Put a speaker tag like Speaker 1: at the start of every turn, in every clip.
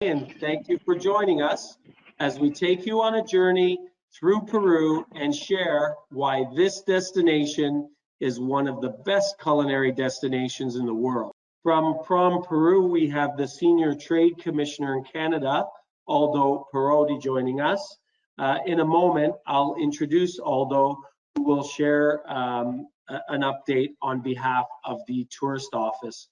Speaker 1: And thank you for joining us as we take you on a journey through Peru and share why this destination is one of the best culinary destinations in the world. From Peru, we have the Senior Trade Commissioner in Canada, Aldo Parodi, joining us. In a moment, I'll introduce Aldo, who will share an update on behalf of the Tourist Office.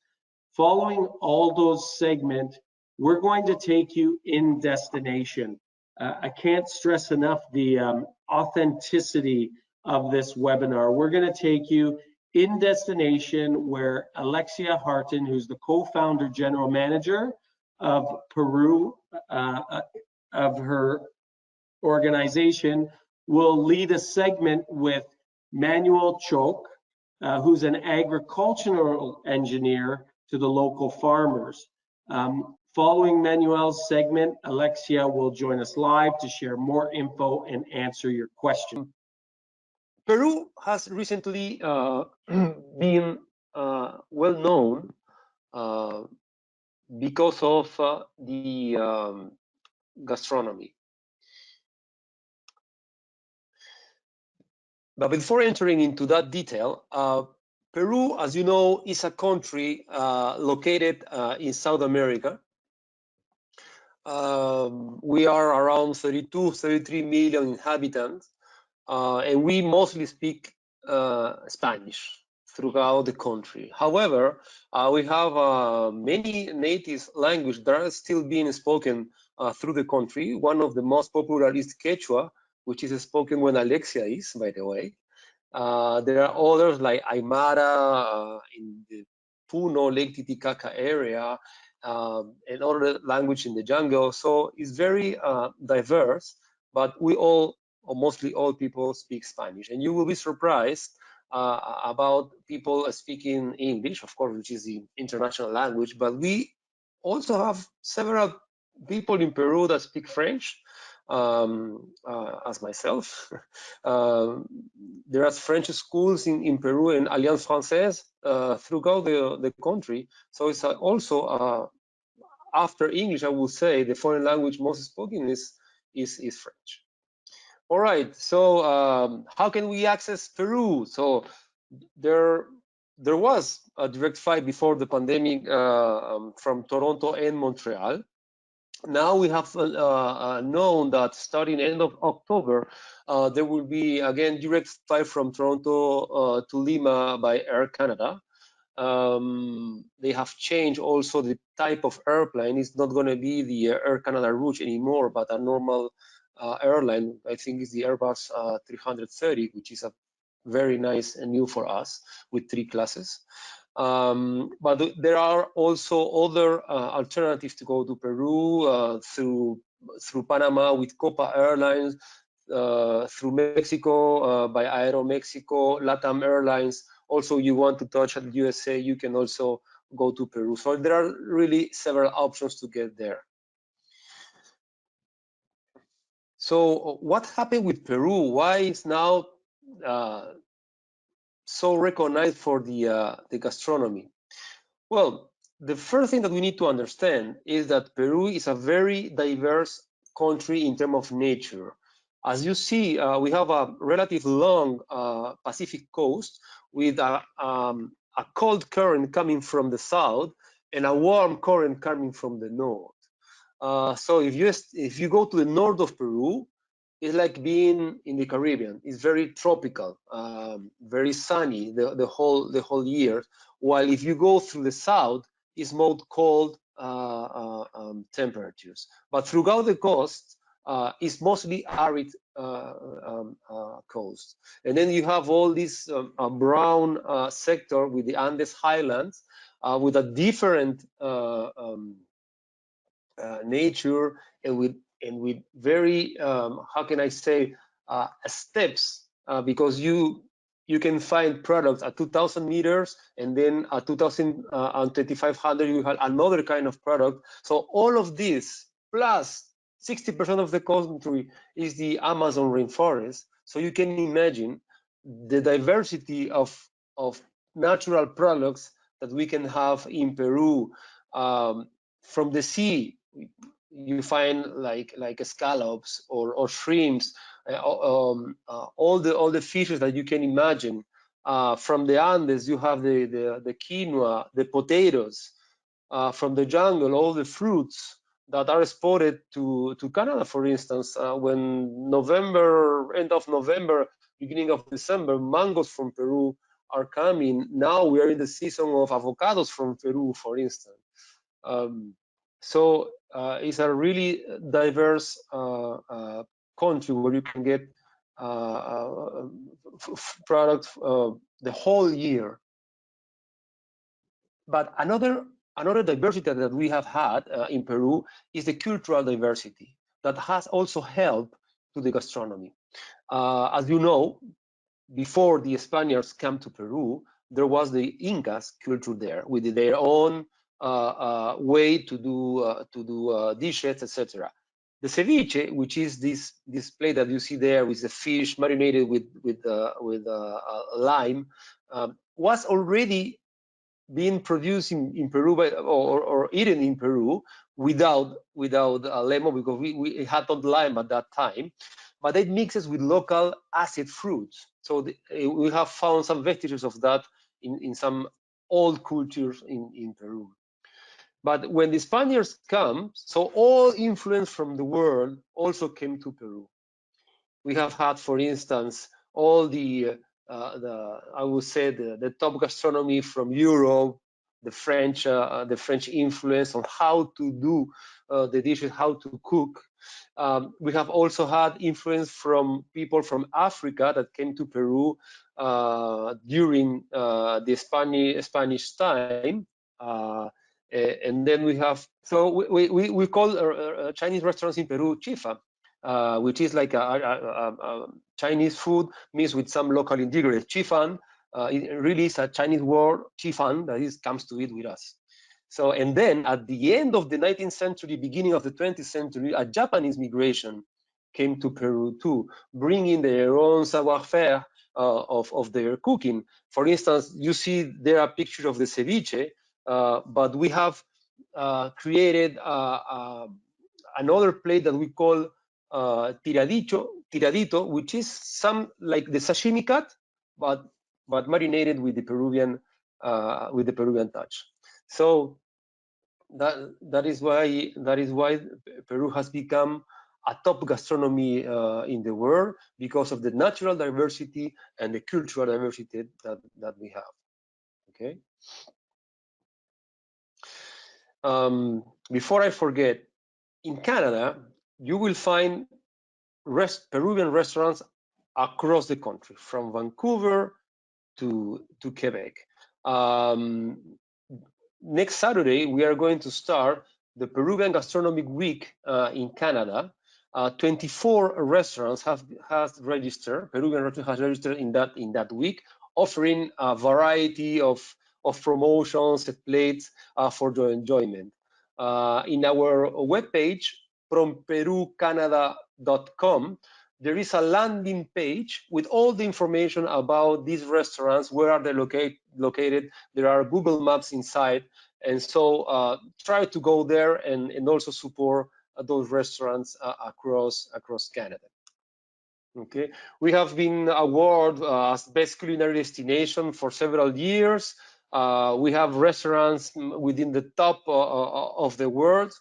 Speaker 1: Following Aldo's segment, we're going to take you in destination. I can't stress enough the authenticity of this webinar. We're going to take you in destination where Alexia Harton, who's the co-founder general manager of Peru, of her organization, will lead a segment with Manuel Choke, who's an agricultural engineer to the local farmers. Following Manuel's segment, Alexia will join us live to share more info and answer your question.
Speaker 2: Peru has recently been well known because of the gastronomy. But before entering into that detail, Peru, as you know, is a country located in South America. We are around 32, 33 million inhabitants, and we mostly speak Spanish throughout the country. However, we have many native languages that are still being spoken through the country. One of the most popular is Quechua, which is spoken when Alexia is, by the way. There are others like Aymara in the Puno, Lake Titicaca area, and other language in the jungle. So it's very diverse, but we all, or mostly all people, speak Spanish. And you will be surprised about people speaking English, of course, which is the international language, but we also have several people in Peru that speak French, as myself. There are French schools in Peru and Alliance Française throughout the country. So it's also, after English, I will say the foreign language most spoken is French. All right, so how can we access Peru? So there was a direct flight before the pandemic from Toronto and Montreal. Now we have known that starting end of October, there will be again direct flight from Toronto to Lima by Air Canada. They have changed also the type of airplane. It's not going to be the Air Canada route anymore, but a normal airline. I think it's the Airbus 330, which is a very nice and new for us with 3 classes. But there are also other alternatives to go to Peru through Panama with Copa Airlines, through Mexico by Aeromexico, LATAM Airlines. Also, you want to touch at USA, you can also go to Peru. So there are really several options to get there. So what happened with Peru? Why is now so recognized for the gastronomy? Well, the first thing that we need to understand is that Peru is a very diverse country in terms of nature. As you see, we have a relatively long Pacific coast with a cold current coming from the south and a warm current coming from the north. So if you go to the north of Peru, it's like being in the Caribbean. It's very tropical, very sunny the whole year. While if you go through the south, it's more cold temperatures. But throughout the coast, it's mostly arid coast. And then you have all this brown sector with the Andes Highlands with a different nature and with very how can I say steps, because you can find products at 2,000 meters, and then at 2,000 and 2,500 you have another kind of product. So all of this plus 60% of the country is the Amazon rainforest. So you can imagine the diversity of natural products that we can have in Peru. From the sea, you find like scallops or shrimps, all the fishes that you can imagine. From the Andes, you have the quinoa, the potatoes. From the jungle, all the fruits that are exported to Canada, for instance. When end of November, beginning of December, mangoes from Peru are coming. Now we are in the season of avocados from Peru, for instance. So it's a really diverse country where you can get products the whole year. But another diversity that we have had in Peru is the cultural diversity that has also helped to the gastronomy. As you know, before the Spaniards came to Peru, there was the Incas culture there with their own way to do dishes, etc. The ceviche, which is this plate that you see there with the fish marinated with lime, was already being produced in Peru or eaten in Peru without lemon, because we had not lime at that time, but it mixes with local acid fruits. So we have found some vestiges of that in some old cultures in Peru. But when the Spaniards come, so all influence from the world also came to Peru. We have had, for instance, all I would say the top gastronomy from Europe, the French influence on how to do the dishes, how to cook. We have also had influence from people from Africa that came to Peru during the Spanish time. And then we have, so we call Chinese restaurants in Peru chifa, which is like a Chinese food mixed with some local ingredients. Chifan, it really is a Chinese word, chifan, that comes to eat with us. So, and then at the end of the 19th century, beginning of the 20th century, a Japanese migration came to Peru too, bringing their own savoir-faire of their cooking. For instance, you see there a picture of the ceviche, but we have created another plate that we call tiradito, which is some like the sashimi cut, but marinated with the Peruvian touch. So that is why Peru has become a top gastronomy in the world, because of the natural diversity and the cultural diversity that we have. Okay. Before I forget, in Canada, you will find Peruvian restaurants across the country, from Vancouver to Quebec. Next Saturday, we are going to start the Peruvian Gastronomic Week in Canada. 24 restaurants has registered. Peruvian restaurants has registered in that week, offering a variety of promotions and plates for your enjoyment. In our webpage, fromperucanada.com, there is a landing page with all the information about these restaurants, where are they located. There are Google Maps inside, and so try to go there and also support those restaurants across Canada. Okay, we have been awarded as best culinary destination for several years. We have restaurants within the top of the world.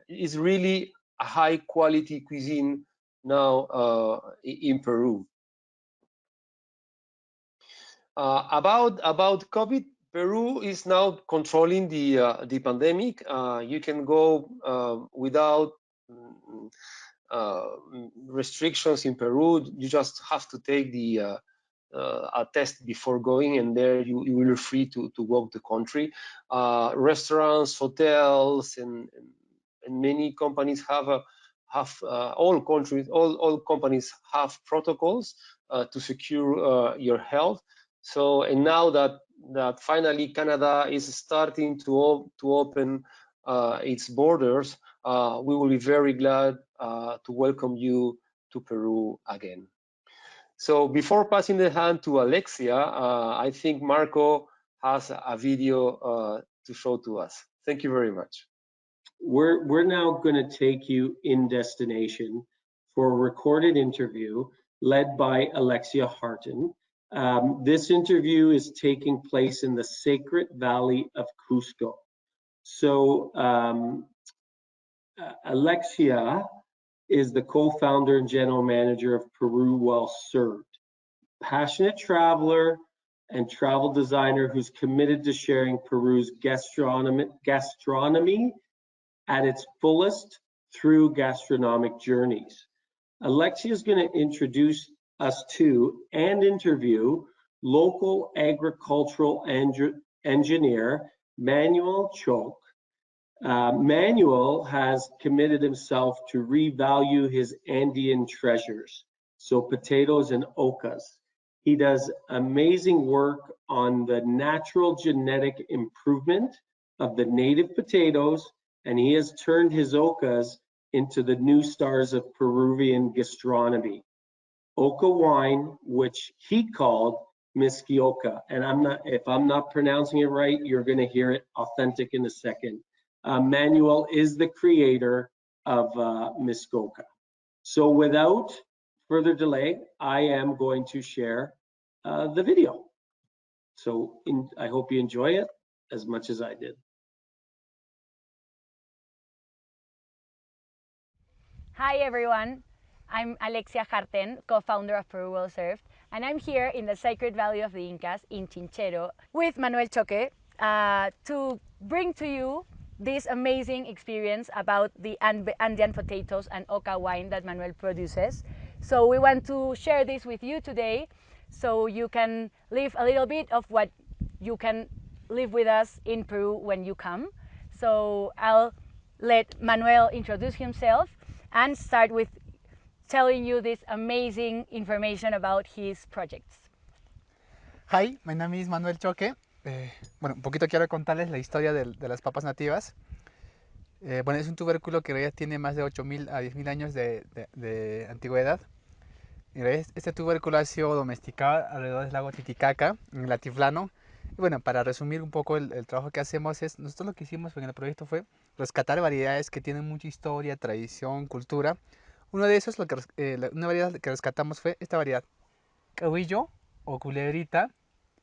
Speaker 2: It's really a high quality cuisine now in Peru. About COVID, Peru is now controlling the pandemic. You can go without restrictions in Peru. You just have to take a test before going, and there you will be free to walk the country. Restaurants, hotels, and many companies have all companies have protocols to secure your health. So, and now that finally Canada is starting to open its borders, we will be very glad to welcome you to Peru again. So before passing the hand to Alexia, I think Marco has a video to show to us. Thank you very much.
Speaker 1: we're now going to take you in destination for a recorded interview led by Alexia Harton. This interview is taking place in the Sacred Valley of Cusco. So Alexia is the co-founder and general manager of Peru Well Served, passionate traveler and travel designer who's committed to sharing Peru's gastronomy at its fullest through gastronomic journeys. Alexia is going to introduce us to and interview local agricultural engineer Manuel Choke. Manuel has committed himself to revalue his Andean treasures, so potatoes and ocas. He does amazing work on the natural genetic improvement of the native potatoes, and he has turned his ocas into the new stars of Peruvian gastronomy. Oca wine, which he called Miskioka, and if I'm not pronouncing it right, you're going to hear it authentic in a second. Manuel is the creator of Miskoka. So without further delay, I am going to share the video. So I hope you enjoy it as much as I did.
Speaker 3: Hi everyone, I'm Alexia Harten, co-founder of Peru Well Served, and I'm here in the Sacred Valley of the Incas in Chinchero with Manuel Choque to bring to you this amazing experience about the Andean potatoes and Oca wine that Manuel produces. So we want to share this with you today so you can live a little bit of what you can live with us in Peru when you come. So I'll let Manuel introduce himself and start with telling you this amazing information about his projects.
Speaker 4: Hi, my name is Manuel Choque. Bueno, un poquito quiero contarles la historia de las papas nativas. Bueno, es un tubérculo que ya tiene más de 8.000 a 10.000 años de antigüedad. Este tubérculo ha sido domesticado alrededor del lago Titicaca, en el altiplano. Y bueno, para resumir un poco el trabajo que hacemos nosotros lo que hicimos en el proyecto fue rescatar variedades que tienen mucha historia, tradición, cultura. Uno de esos, una variedad que rescatamos fue esta variedad, cahuillo o culebrita.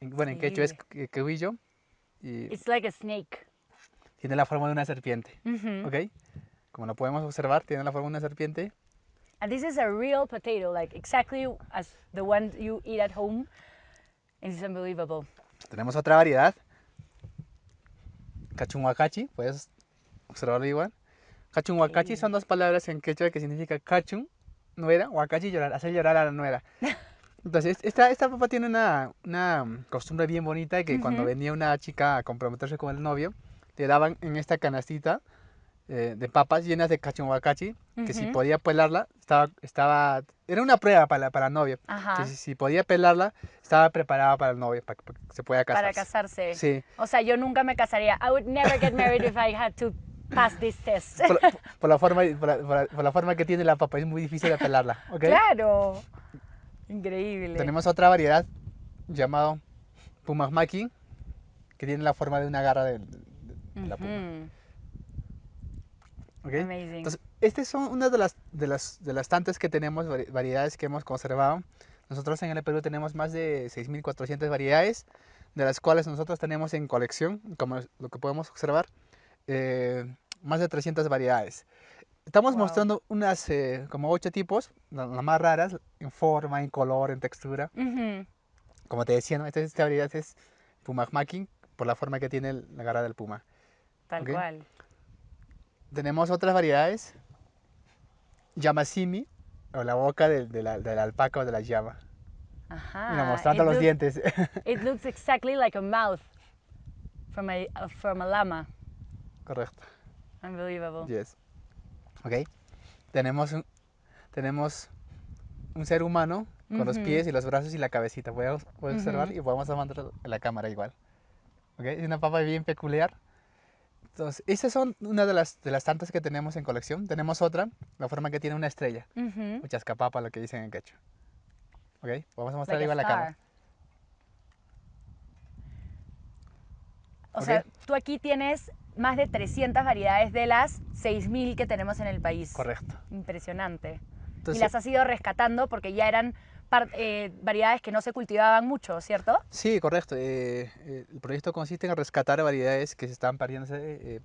Speaker 4: Bueno, en quechua es cahuillo.
Speaker 3: It's like a snake.
Speaker 4: Tiene la forma de una serpiente, ¿ok? Como lo podemos observar, tiene la forma de una serpiente.
Speaker 3: And this is a real potato, like exactly as the one you eat at home. It's unbelievable.
Speaker 4: Tenemos otra variedad, cachunhuacachi, puedes observarlo igual. Cachunhuacachi son dos palabras en quechua que significa cachun, nuera, huacachi, llorar, hacer llorar a la nuera. Entonces, esta papa tiene una costumbre bien bonita que cuando venía una chica a comprometerse con el novio, le daban en esta canastita de papas llenas de cachunhuacachi, que si podía pelarla, era una prueba para la novia. Que si podía pelarla, estaba preparada para el novio, para que se pueda casar.
Speaker 3: Para casarse.
Speaker 4: Sí.
Speaker 3: O sea, yo nunca me casaría. I would never get married if I had to pass this test.
Speaker 4: Por la forma que tiene la papa, es muy difícil de pelarla, ¿ok?
Speaker 3: Claro. Increíble.
Speaker 4: Tenemos otra variedad llamada pumamaki, que tiene la forma de una garra de la puma. ¿Okay?
Speaker 3: Amazing.
Speaker 4: Entonces, estas son una de las tantas que tenemos, variedades que hemos conservado. Nosotros en el Perú tenemos más de 6.400 variedades, de las cuales nosotros tenemos en colección, como lo que podemos observar, más de 300 variedades. Estamos mostrando unas como 8 tipos, las más raras, en forma, en color, en textura. Como te decía, ¿no? Esta variedad es pumamaki, por la forma que tiene la garra del puma.
Speaker 3: Tal cual.
Speaker 4: Tenemos otras variedades, yamasimi, o la boca de la alpaca o de la llama. Mira, mostrando los dientes.
Speaker 3: It looks exactly like a mouth from a llama.
Speaker 4: Correcto.
Speaker 3: Unbelievable.
Speaker 4: Yes. Ok. Tenemos un ser humano con los pies y los brazos y la cabecita. Puedes observar y podemos mostrar en la cámara igual. Okay. Es una papa bien peculiar. Entonces, esas son una de las tantas que tenemos en colección. Tenemos otra, la forma que tiene una estrella. Chascapapa, lo que dicen en quechua. Ok, vamos a mostrar igual la cámara.
Speaker 3: O sea, tú aquí tienes más de 300 variedades de las 6.000 que tenemos en el país.
Speaker 4: Correcto.
Speaker 3: Impresionante.
Speaker 4: Entonces,
Speaker 3: y las has ido rescatando porque ya eran variedades que no se cultivaban mucho, ¿cierto?
Speaker 4: sí, correcto. El proyecto consiste en rescatar variedades que se están perdiéndose,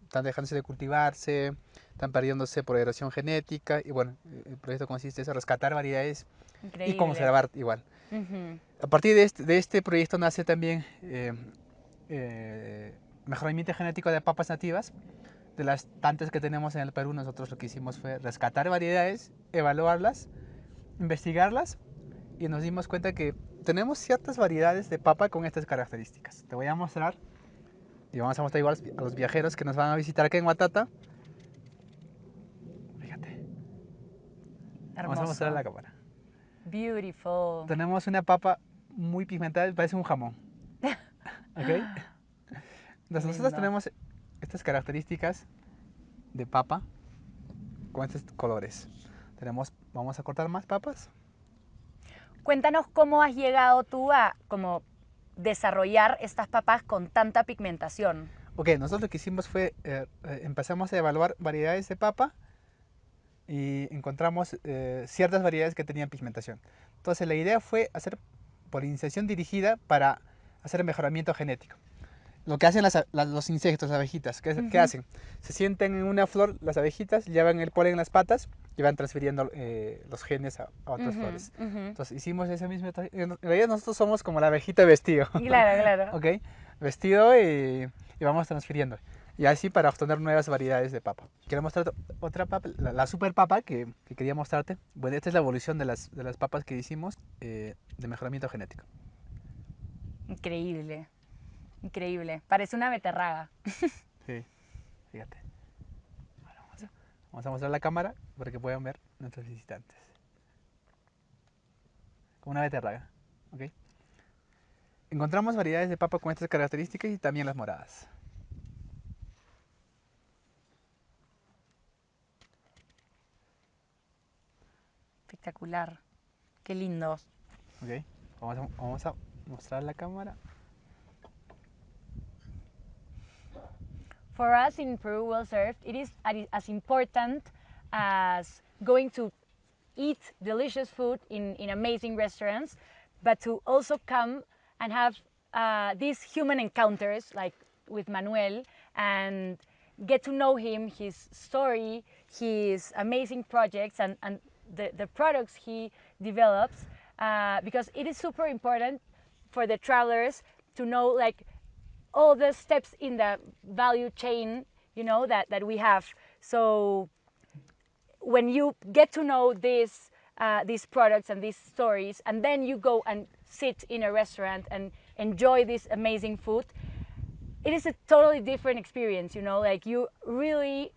Speaker 4: están dejándose de cultivarse, están perdiéndose por erosión genética. Y bueno, el proyecto consiste en rescatar variedades y conservar igual. A partir de este proyecto nace también mejoramiento genético de papas nativas. De las tantas que tenemos en el Perú, nosotros lo que hicimos fue rescatar variedades, evaluarlas, investigarlas y nos dimos cuenta que tenemos ciertas variedades de papa con estas características. Te voy a mostrar y vamos a mostrar igual a los viajeros que nos van a visitar aquí en Huatata. Fíjate.
Speaker 3: Hermoso.
Speaker 4: Vamos a mostrar a la cámara.
Speaker 3: Beautiful.
Speaker 4: Tenemos una papa muy pigmentada, parece un jamón. ¿Ok? Entonces nosotros tenemos estas características de papa con estos colores. Vamos a cortar más papas.
Speaker 3: Cuéntanos cómo has llegado tú a como desarrollar estas papas con tanta pigmentación.
Speaker 4: Ok, nosotros lo que hicimos fue, empezamos a evaluar variedades de papa y encontramos ciertas variedades que tenían pigmentación. Entonces la idea fue hacer polinización dirigida para hacer mejoramiento genético. Lo que hacen los insectos, las abejitas, ¿qué hacen? Se sienten en una flor, las abejitas llevan el polen en las patas y van transfiriendo los genes a otras flores. Entonces hicimos ese mismo. En realidad nosotros somos como la abejita vestido.
Speaker 3: Claro, claro.
Speaker 4: ¿Ok? Vestido y vamos transfiriendo. Y así para obtener nuevas variedades de papa. Quiero mostrar otra papa, la super papa que quería mostrarte. Bueno, esta es la evolución de las papas que hicimos de mejoramiento genético.
Speaker 3: Increíble. Increíble. Parece una beterraga.
Speaker 4: Sí, fíjate. Ahora vamos a mostrar la cámara para que puedan ver nuestros visitantes. Como una beterraga. ¿Ok? Encontramos variedades de papa con estas características y también las moradas.
Speaker 3: Espectacular. Qué lindo.
Speaker 4: ¿Ok? Vamos a mostrar la cámara.
Speaker 3: For us in Peru Well Served, it is as important as going to eat delicious food in amazing restaurants, but to also come and have these human encounters like with Manuel and get to know him, his story, his amazing projects and the products he develops, because it is super important for the travelers to know like all the steps in the value chain, you know, that we have. So when you get to know these products and these stories, and then you go and sit in a restaurant and enjoy this amazing food, it is a totally different experience, you know, like you really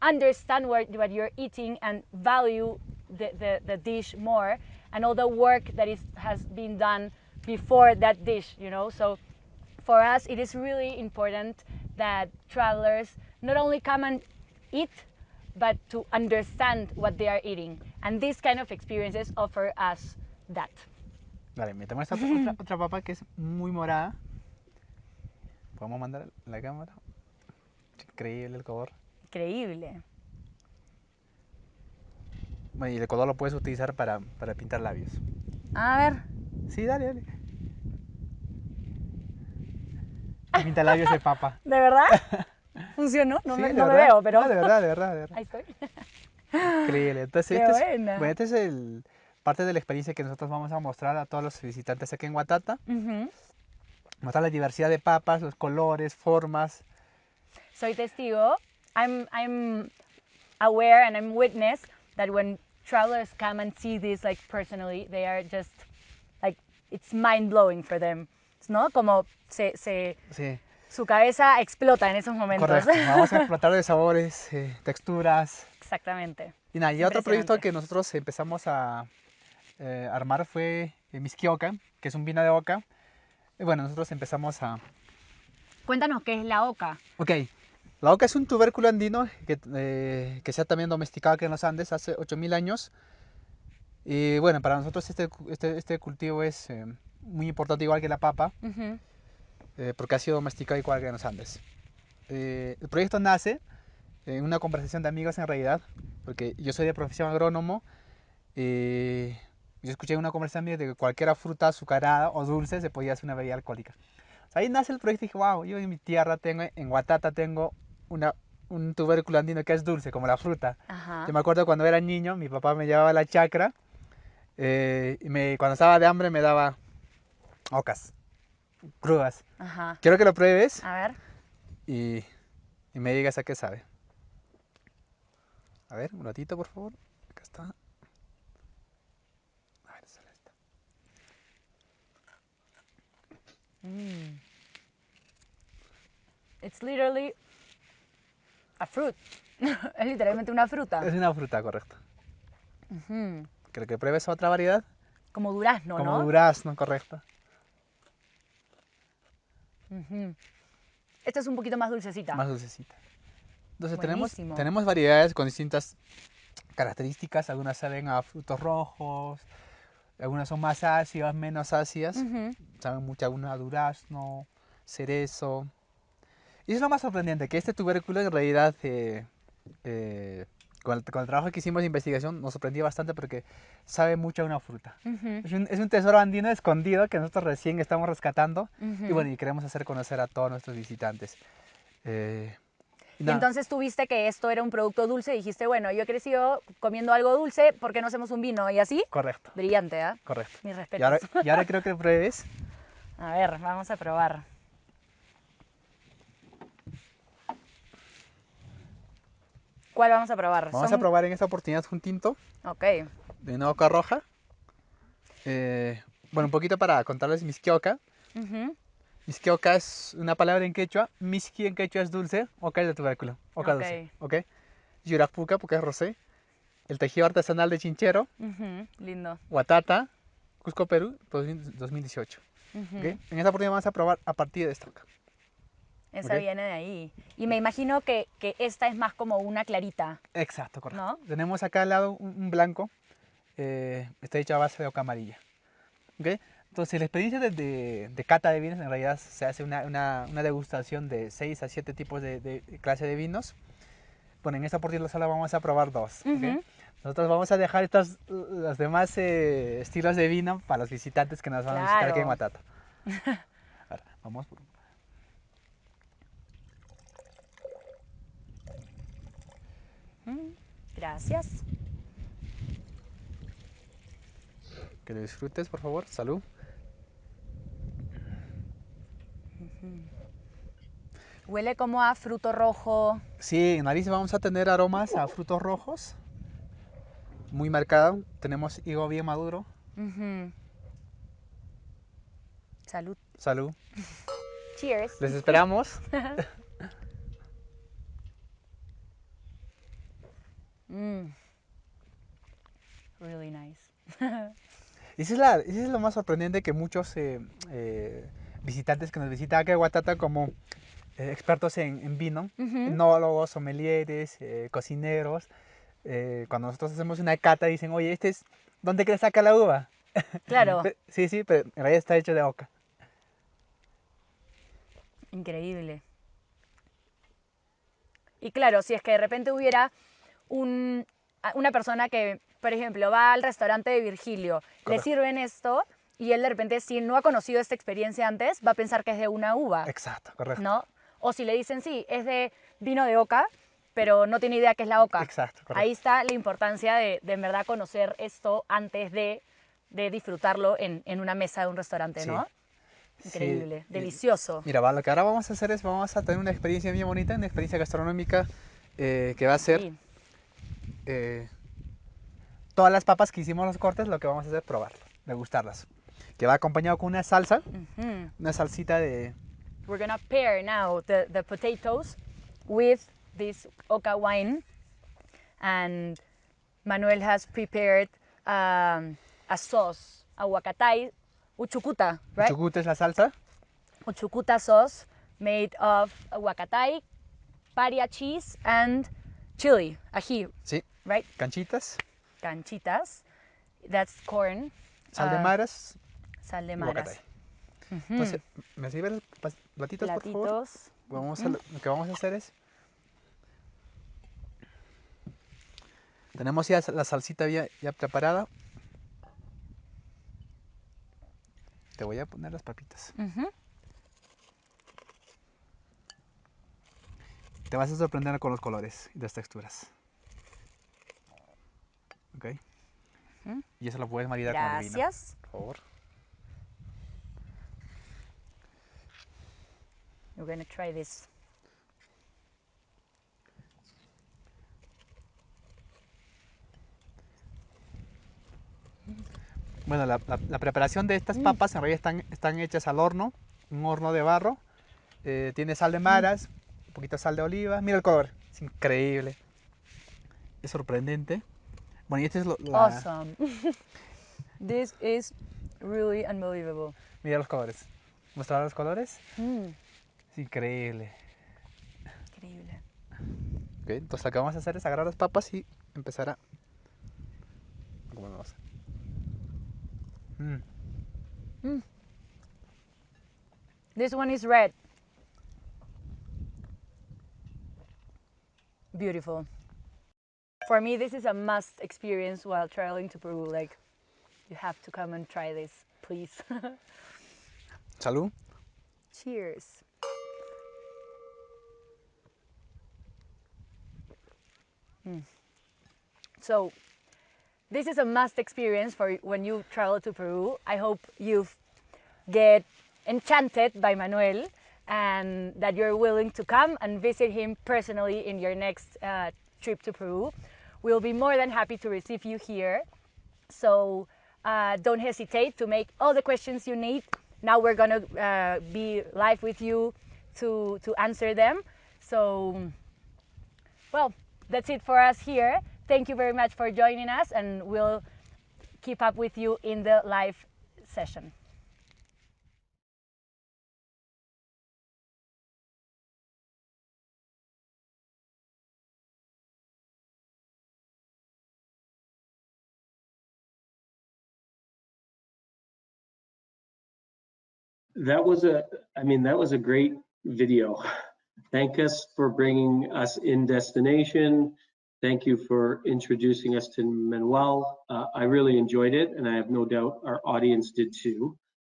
Speaker 3: understand what you're eating and value the dish more and all the work that has been done before that dish, you know. So for us, it is really important that travelers not only come and eat, but to understand what they are eating. And these kind of experiences offer us that.
Speaker 4: Vale, me tomo otra papa que es muy morada. Podemos mandar la cámara. Increíble el color.
Speaker 3: Increíble.
Speaker 4: Bueno, y el color lo puedes utilizar para pintar labios.
Speaker 3: A ver.
Speaker 4: Sí, dale. Pinta labios de papa.
Speaker 3: ¿De verdad? ¿Funcionó? No,
Speaker 4: Sí,
Speaker 3: me
Speaker 4: verdad.
Speaker 3: veo, pero...
Speaker 4: No, de verdad.
Speaker 3: Ahí estoy.
Speaker 4: Increíble. Entonces,
Speaker 3: Qué buena.
Speaker 4: esta es parte de la experiencia que nosotros vamos a mostrar a todos los visitantes aquí en Huatata. Mostrar la diversidad de papas, los colores, formas.
Speaker 3: Soy testigo. I'm aware and I'm witness that when travelers come and see this like personally, they are just like, it's mind blowing for them, ¿no? Como
Speaker 4: Sí.
Speaker 3: su cabeza explota en esos momentos.
Speaker 4: Correcto. Vamos a explotar de sabores, texturas.
Speaker 3: Exactamente.
Speaker 4: Y nada, y otro proyecto que nosotros empezamos a armar fue Miskioka, que es un vino de oca. Y bueno, nosotros empezamos a...
Speaker 3: Cuéntanos qué es la oca.
Speaker 4: Ok, la oca es un tubérculo andino que se ha también domesticado aquí en los Andes hace 8.000 años. Y bueno, para nosotros este cultivo es muy importante, igual que la papa, porque ha sido domesticado igual que en los Andes. el proyecto nace en una conversación de amigos en realidad, porque yo soy de profesión agrónomo. Yo escuché en una conversación mía de que cualquier fruta azucarada o dulce se podía hacer una bebida alcohólica. O sea, ahí nace el proyecto y dije, wow, yo en mi tierra tengo, en Guatata tengo un tubérculo andino que es dulce, como la fruta.
Speaker 3: Ajá.
Speaker 4: Yo me acuerdo cuando era niño, mi papá me llevaba a la chacra y cuando estaba de hambre me daba ocas, crudas.
Speaker 3: Ajá.
Speaker 4: Quiero que lo pruebes
Speaker 3: A ver.
Speaker 4: y me digas a qué sabe. A ver, un ratito, por favor. Acá está. A ver, sale esta.
Speaker 3: It's literally a fruit. Es literalmente una fruta.
Speaker 4: Es una fruta, correcto.
Speaker 3: Ujú.
Speaker 4: Quiero que pruebes otra variedad.
Speaker 3: Como durazno,
Speaker 4: Como
Speaker 3: ¿no?
Speaker 4: durazno, correcto.
Speaker 3: Ujú. Esta es un poquito más dulcecita.
Speaker 4: Más dulcecita. Entonces
Speaker 3: Buenísimo.
Speaker 4: tenemos variedades con distintas características. Algunas saben a frutos rojos, algunas son más ácidas, menos ácidas.
Speaker 3: Ujú.
Speaker 4: Saben mucho a una durazno, cerezo. Y es lo más sorprendente, que este tubérculo en realidad, con el trabajo que hicimos de investigación, nos sorprendió bastante porque sabe mucho a una fruta.
Speaker 3: Ujú.
Speaker 4: Es un tesoro andino escondido que nosotros recién estamos rescatando.
Speaker 3: Ujú.
Speaker 4: Y bueno, y queremos hacer conocer a todos nuestros visitantes.
Speaker 3: Y
Speaker 4: nada,
Speaker 3: entonces tú viste que esto era un producto dulce y dijiste, bueno, yo he crecido comiendo algo dulce, ¿por qué no hacemos un vino? Y así,
Speaker 4: correcto,
Speaker 3: brillante, ¿ah?
Speaker 4: correcto.
Speaker 3: Mis
Speaker 4: Y
Speaker 3: respetos.
Speaker 4: ahora creo que pruebes.
Speaker 3: A ver, vamos a probar. ¿Cuál vamos a probar?
Speaker 4: Vamos a probar en esta oportunidad un tinto
Speaker 3: Ok.
Speaker 4: de una oca roja. Bueno, un poquito para contarles miskioka.
Speaker 3: Ujú.
Speaker 4: Miskioka es una palabra en quechua. Miski en quechua es dulce, oca es de tubérculo, oca
Speaker 3: Ok.
Speaker 4: dulce. ¿Ok? Yurapuca porque es rosé. El tejido artesanal de Chinchero,
Speaker 3: Ujú. Lindo.
Speaker 4: Guatata, Cusco, Perú, 2018.
Speaker 3: Ujú.
Speaker 4: ¿Ok? En esta oportunidad vamos a probar a partir de esta oca.
Speaker 3: Esa
Speaker 4: Ok.
Speaker 3: viene de ahí. Y me imagino que esta es más como una clarita,
Speaker 4: Exacto, correcto.
Speaker 3: ¿no?
Speaker 4: Tenemos acá al lado un blanco. Está hecho a base de oca amarilla. ¿Ok? Entonces, la experiencia de cata de vinos, en realidad se hace una degustación de 6 a 7 tipos de clase de vinos. Bueno, en esta oportunidad solo vamos a probar 2. ¿Ok?
Speaker 3: Ujú.
Speaker 4: Nosotros vamos a dejar los demás estilos de vino para los visitantes que nos van a visitar aquí en
Speaker 3: Claro.
Speaker 4: Guatata. Ahora, vamos por...
Speaker 3: Gracias.
Speaker 4: Que lo disfrutes, por favor. Salud.
Speaker 3: Huele como a fruto rojo.
Speaker 4: Sí, en nariz vamos a tener aromas a frutos rojos. Muy marcado. Tenemos higo bien maduro.
Speaker 3: Ujú. Salud.
Speaker 4: Salud.
Speaker 3: Cheers.
Speaker 4: Les esperamos.
Speaker 3: Really nice.
Speaker 4: Y eso es lo más sorprendente, que muchos visitantes que nos visitan acá en Guatata como expertos en vino,
Speaker 3: Ujú.
Speaker 4: enólogos, sommeliers, cocineros, cuando nosotros hacemos una cata dicen, oye, ¿dónde que le saca la uva?
Speaker 3: Claro.
Speaker 4: Sí, sí, pero en realidad está hecho de oca.
Speaker 3: Increíble. Y claro, si es que de repente hubiera una persona que, por ejemplo, va al restaurante de Virgilio, le
Speaker 4: Correcto.
Speaker 3: sirven esto y él de repente, si no ha conocido esta experiencia antes, va a pensar que es de una uva,
Speaker 4: Exacto, correcto.
Speaker 3: ¿no? O si le dicen, sí, es de vino de oca, pero no tiene idea qué es la oca.
Speaker 4: Exacto, correcto.
Speaker 3: Ahí está la importancia de en verdad conocer esto antes de disfrutarlo en una mesa de un restaurante,
Speaker 4: Sí.
Speaker 3: ¿no?
Speaker 4: Sí,
Speaker 3: Increíble, delicioso.
Speaker 4: Mira, lo que ahora vamos a hacer es, vamos a tener una experiencia bien bonita, una experiencia gastronómica que va a ser
Speaker 3: Sí.
Speaker 4: todas las papas que hicimos los cortes, lo que vamos a hacer es probarlas, degustarlas. Que va acompañado con una salsa,
Speaker 3: Ujú.
Speaker 4: una salsita de...
Speaker 3: We're gonna pair now the potatoes with this oca wine, and Manuel has prepared a sauce, aguacatay, uchucuta, right?
Speaker 4: Chucute es la salsa.
Speaker 3: Uchucuta sauce made of aguacatay, paria cheese, and chili, ají,
Speaker 4: Sí,
Speaker 3: right?
Speaker 4: canchitas,
Speaker 3: Canchitas, that's corn,
Speaker 4: sal de maras
Speaker 3: sal de
Speaker 4: y guacatay.
Speaker 3: maras.
Speaker 4: Entonces, ¿me sirves los platitos, por favor?
Speaker 3: Platitos,
Speaker 4: lo que vamos a hacer es... Tenemos ya la salsita ya preparada. Te voy a poner las papitas. Te vas a sorprender con los colores y las texturas. ¿Ok? Y eso lo puedes maridar con el vino.
Speaker 3: Gracias.
Speaker 4: Por favor.
Speaker 3: We're going to try this.
Speaker 4: Bueno, la preparación de estas papas en realidad están hechas al horno, un horno de barro. Tiene sal de maras, un poquito de sal de oliva. Mira el color, es increíble. Es sorprendente. Bueno, y este es
Speaker 3: Awesome. This is really unbelievable.
Speaker 4: Mira los colores. ¿Mostrar los colores? Es increíble.
Speaker 3: Increíble.
Speaker 4: Ok, entonces lo que vamos a hacer es agarrar las papas y empezar a... ¿Cómo vamos?
Speaker 3: This one is red. Beautiful. For me, this is a must experience while traveling to Peru. Like, you have to come and try this, please.
Speaker 4: Salud.
Speaker 3: Cheers. So, this is a must experience for when you travel to Peru. I hope you get enchanted by Manuel and that you're willing to come and visit him personally in your next trip to Peru. We'll be more than happy to receive you here. So don't hesitate to make all the questions you need. Now we're going to be live with you to answer them. So, well, that's it for us here. Thank you very much for joining us, and we'll keep up with you in the live session.
Speaker 1: That was a great video. Thank us for bringing us in destination. Thank you for introducing us to Manuel. I really enjoyed it, and I have no doubt our audience did too.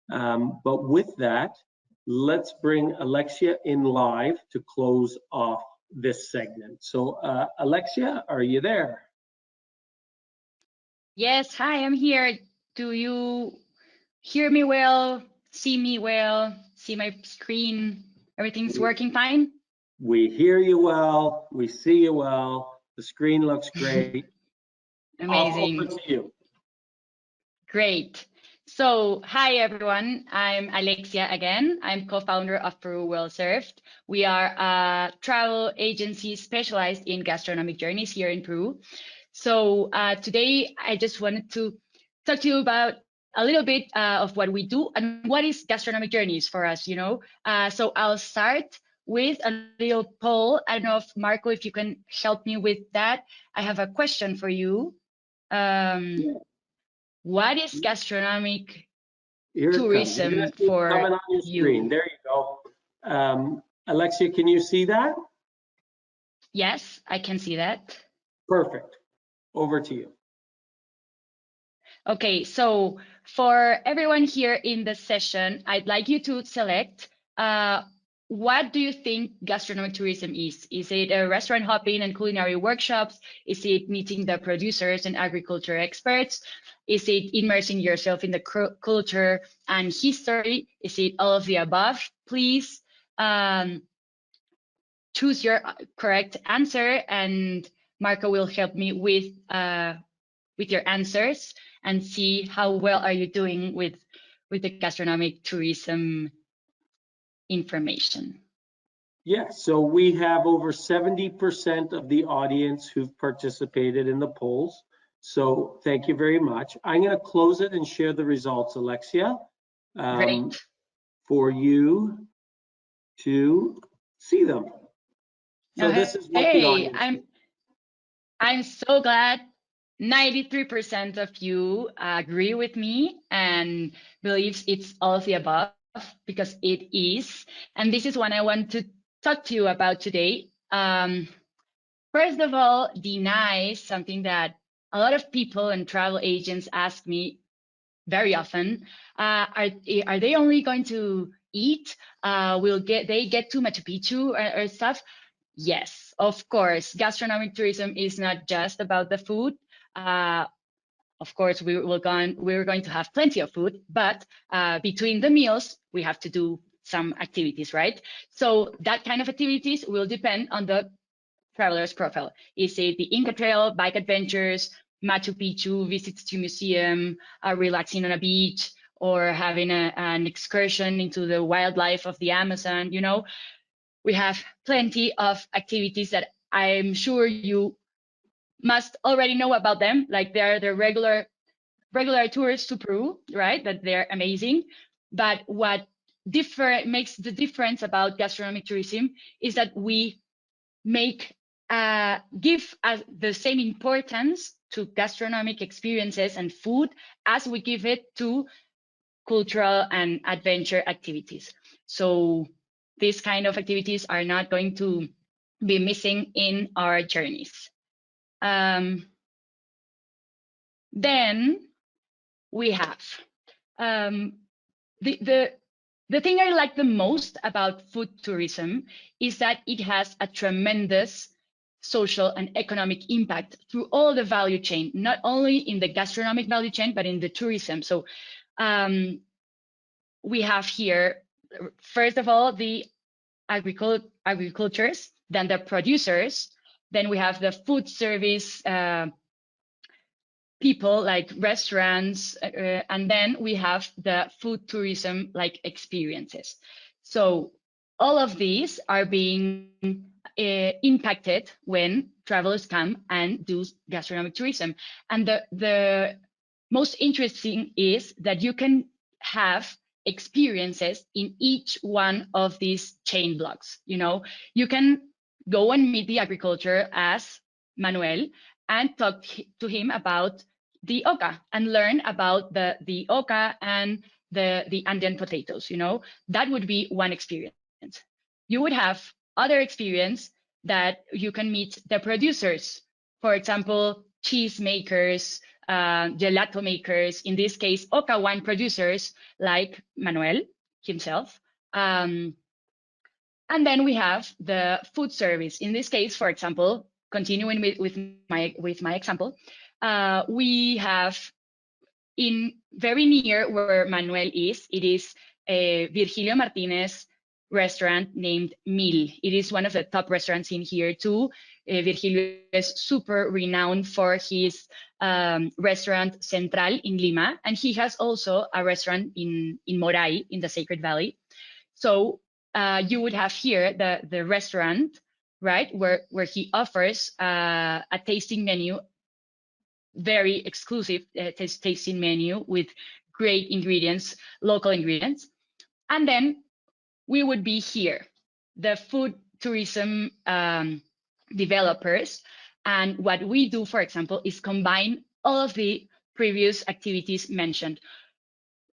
Speaker 1: But with that, let's bring Alexia in live to close off this segment. So Alexia, are you there?
Speaker 5: Yes, hi, I'm here. Do you hear me well, see me well, see my screen? Everything's working fine?
Speaker 1: We hear you well, we see you well, the screen looks great.
Speaker 5: Amazing.
Speaker 1: Over to you.
Speaker 5: Great. So, hi everyone, I'm Alexia again. I'm co-founder of Peru Well Served. We are a travel agency specialized in gastronomic journeys here in Peru. So today I just wanted to talk to you about a little bit of what we do and what is gastronomic journeys for us, So I'll start with a little poll. I don't know if Marco, if you can help me with that. I have a question for you. What is gastronomic tourism for
Speaker 1: coming on your screen?
Speaker 5: you?
Speaker 1: There you go. Alexia, can you see that?
Speaker 5: Yes, I can see that.
Speaker 1: Perfect. Over to you.
Speaker 5: Okay, so for everyone here in the session, I'd like you to select what do you think gastronomic tourism is? Is it a restaurant hopping and culinary workshops? Is it meeting the producers and agriculture experts? Is it immersing yourself in the culture and history? Is it all of the above? Please choose your correct answer, and Marco will help me with your answers and see how well are you doing with the gastronomic tourism information.
Speaker 1: Yeah, so we have over 70% of the audience who've participated in the polls. So thank you very much. I'm going to close it and share the results, Alexia,
Speaker 5: Great.
Speaker 1: for you to see them. So this is what the audience
Speaker 5: I'm so glad 93% of you agree with me and believes it's all of the above, because it is. And this is what I want to talk to you about today. First of all, deny something that a lot of people and travel agents ask me very often. Are they only going to eat? Will they get to Machu Picchu or stuff? Yes, of course. Gastronomic tourism is not just about the food. Of course, we're going to have plenty of food, but between the meals, we have to do some activities, right? So that kind of activities will depend on the traveler's profile. Is it the Inca Trail, bike adventures, Machu Picchu, visits to museum, relaxing on a beach, or having an excursion into the wildlife of the Amazon? You know, we have plenty of activities that I'm sure you must already know about them. Like they're the regular tours to Peru, right? That they're amazing. But what makes the difference about gastronomic tourism is that we give the same importance to gastronomic experiences and food as we give it to cultural and adventure activities. So these kind of activities are not going to be missing in our journeys. Then we have the thing I like the most about food tourism is that it has a tremendous social and economic impact through all the value chain, not only in the gastronomic value chain, but in the tourism. So we have here, first of all, the agricultures, then the producers, then we have the food service people like restaurants, and then we have the food tourism like experiences. So all of these are being impacted when travelers come and do gastronomic tourism. And the most interesting is that you can have experiences in each one of these chain blocks. You know, you can go and meet the agriculture as Manuel and talk to him about the oca and learn about the oca and the Andean potatoes. You know, that would be one experience. You would have other experience that you can meet the producers, for example, cheese makers, gelato makers, in this case, oca wine producers like Manuel himself. And then we have the food service. In this case, for example, continuing with my example, we have in very near where Manuel is, it is a Virgilio Martinez restaurant named Mil. It is one of the top restaurants in here too. Virgilio is super renowned for his restaurant Central in Lima, and he has also a restaurant in Moray in the Sacred Valley. So you would have here the restaurant, right, where he offers a tasting menu, very exclusive tasting menu with great ingredients, local ingredients. And then we would be here, the food tourism developers. And what we do, for example, is combine all of the previous activities mentioned.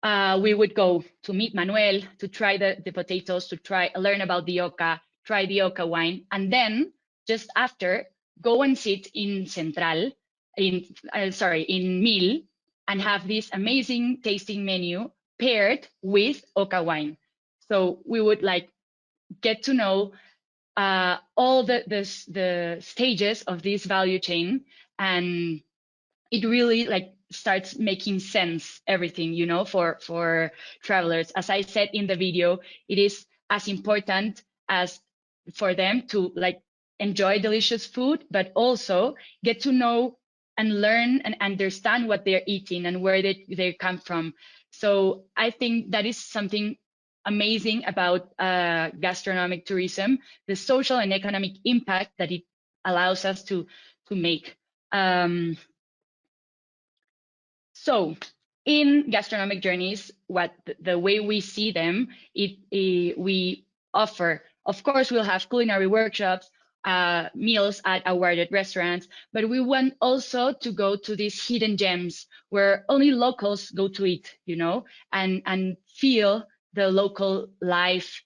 Speaker 5: We would go to meet Manuel, to try the potatoes, to learn about the oca, try the oca wine, and then just after, go and sit in Central, in Mil, and have this amazing tasting menu paired with oca wine. So we would like get to know all the stages of this value chain, and it really like starts making sense, everything, you know, for travelers. As I said in the video, it is as important as for them to like enjoy delicious food, but also get to know and learn and understand what they're eating and where they come from. So I think that is something amazing about gastronomic tourism, the social and economic impact that it allows us to make. So in gastronomic journeys, the way we see them, we offer, of course, we'll have culinary workshops, meals at awarded restaurants, but we want also to go to these hidden gems where only locals go to eat, you know, and feel the local life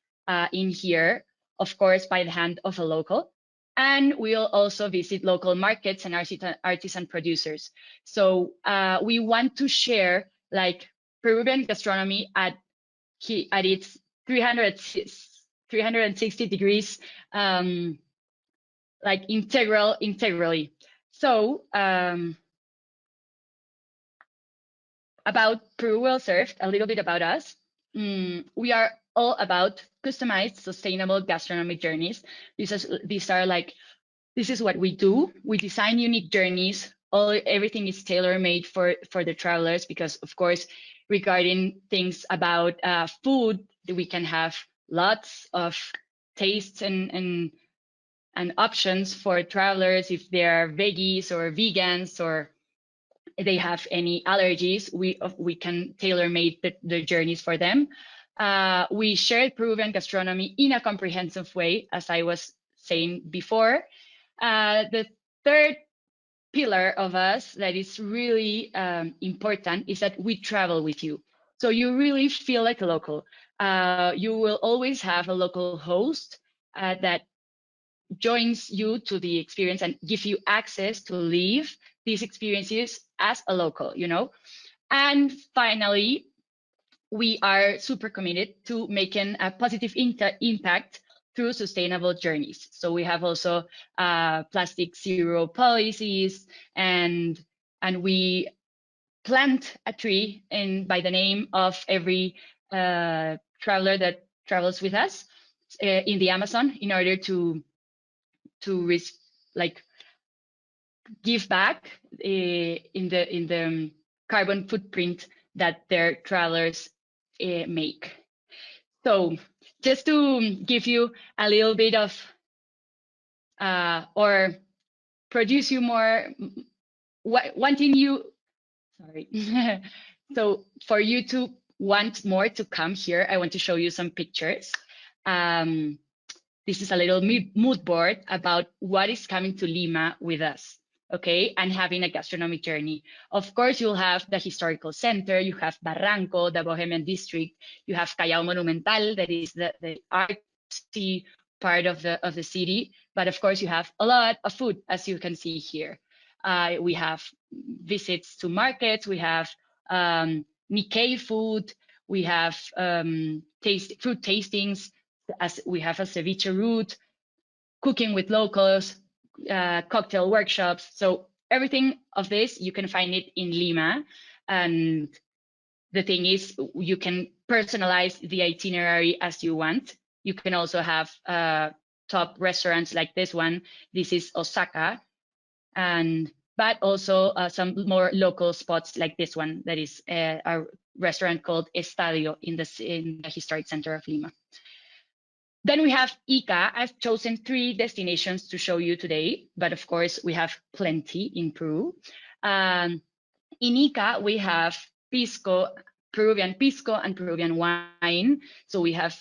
Speaker 5: in here. of course, by the hand of a local. And we'll also visit local markets and artisan producers. So we want to share like Peruvian gastronomy at its 360 degrees, like integrally. So about Peru Well Served, a little bit about us. We are all about customized, sustainable gastronomic journeys. This is what we do. We design unique journeys. Everything is tailor-made for the travelers because, of course, regarding things about food, we can have lots of tastes and options for travelers if they are veggies or vegans or they have any allergies. We can tailor-make the journeys for them. We share Peruvian gastronomy in a comprehensive way, as I was saying before. The third pillar of us that is really important is that we travel with you. So you really feel like a local. You will always have a local host that joins you to the experience and give you access to live these experiences as a local, you know. And finally, we are super committed to making a positive impact through sustainable journeys. So we have also plastic zero policies, and we plant a tree by the name of every traveler that travels with us in the Amazon in order to like give back in the carbon footprint that their travelers make. So just to give you a little bit of or produce you more wanting you, sorry. So for you to want more to come here, I want to show you some pictures. This is a little mood board about what is coming to Lima with us, okay, and having a gastronomic journey. Of course, you'll have the historical center, you have Barranco, the Bohemian district, you have Callao Monumental, that is the artsy part of the city, but of course you have a lot of food, as you can see here. We have visits to markets, we have Nikkei food, we have food tastings, as we have a ceviche route, cooking with locals, cocktail workshops. So everything of this, you can find it in Lima. And the thing is, you can personalize the itinerary as you want. You can also have top restaurants like this one. This is Osaka. But also some more local spots like this one, that is a restaurant called Estadio in the historic center of Lima. Then we have Ica. I've chosen 3 destinations to show you today, but of course we have plenty in Peru. In Ica, we have pisco, Peruvian pisco and Peruvian wine. So we have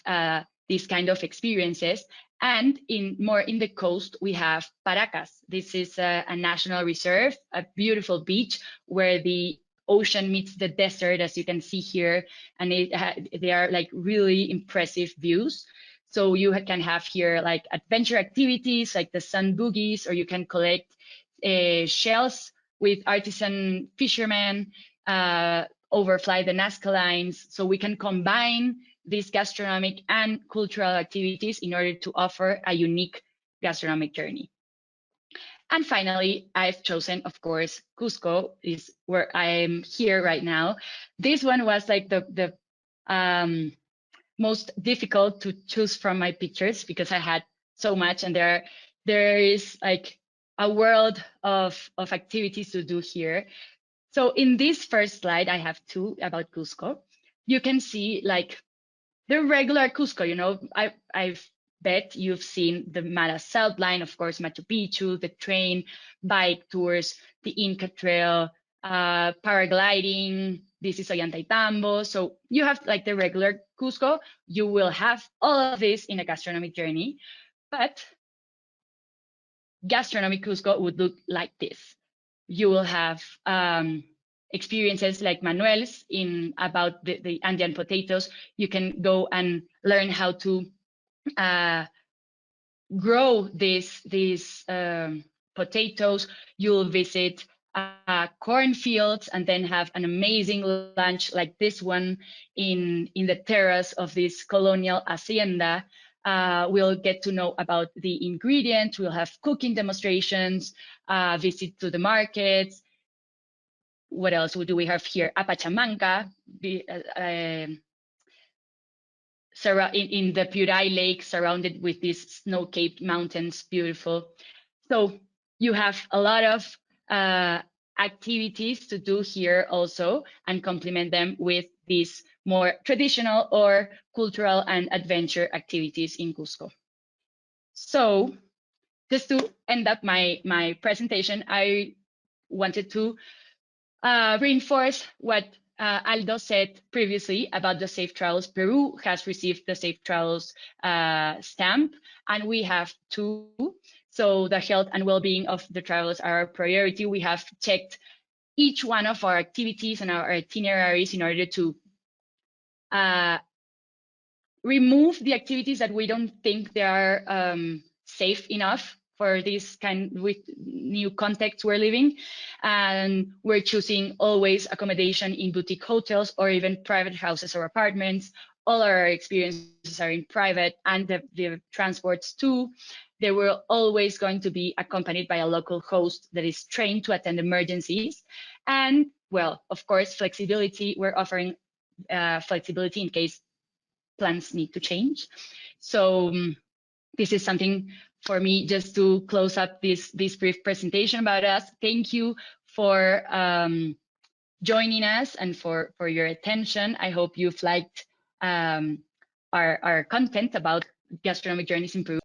Speaker 5: these kind of experiences. And more in the coast, we have Paracas. This is a national reserve, a beautiful beach where the ocean meets the desert, as you can see here. And they are like really impressive views. So you can have here like adventure activities like the sun boogies, or you can collect shells with artisan fishermen, overfly the Nazca lines. So we can combine these gastronomic and cultural activities in order to offer a unique gastronomic journey. And finally, I've chosen, of course, Cusco is where I'm here right now. This one was like the most difficult to choose from my pictures because I had so much, and there is like a world of activities to do here. So in this first slide, I have 2 about Cusco. You can see like the regular Cusco, you know, I've bet you've seen the Mara South Line, of course, Machu Picchu, the train, bike tours, the Inca Trail, paragliding. This is Ollantaytambo. So you have like the regular Cusco. You will have all of this in a gastronomic journey, but gastronomic Cusco would look like this. You will have experiences like Manuel's about the Andean potatoes. You can go and learn how to grow these potatoes. You'll visit cornfields and then have an amazing lunch like this one in the terrace of this colonial hacienda. We'll get to know about the ingredients. We'll have cooking demonstrations, visit to the markets. What else do we have here? A Pachamanca, in the Puray Lake, surrounded with these snow-capped mountains, beautiful. So you have a lot of activities to do here also, and complement them with these more traditional or cultural and adventure activities in Cusco. So just to end up my presentation, I wanted to reinforce what Aldo said previously about the Safe Travels. Peru has received the Safe Travels stamp, and we have too. So the health and well-being of the travelers are a priority. We have checked each one of our activities and our itineraries in order to remove the activities that we don't think they are safe enough for this kind with new context we're living. And we're choosing always accommodation in boutique hotels or even private houses or apartments. All our experiences are in private, and the transports too. They were always going to be accompanied by a local host that is trained to attend emergencies. And well, of course, flexibility. We're offering flexibility in case plans need to change. So this is something for me just to close up this brief presentation about us. Thank you for joining us and for your attention. I hope you've liked our content about gastronomic journeys in Peru.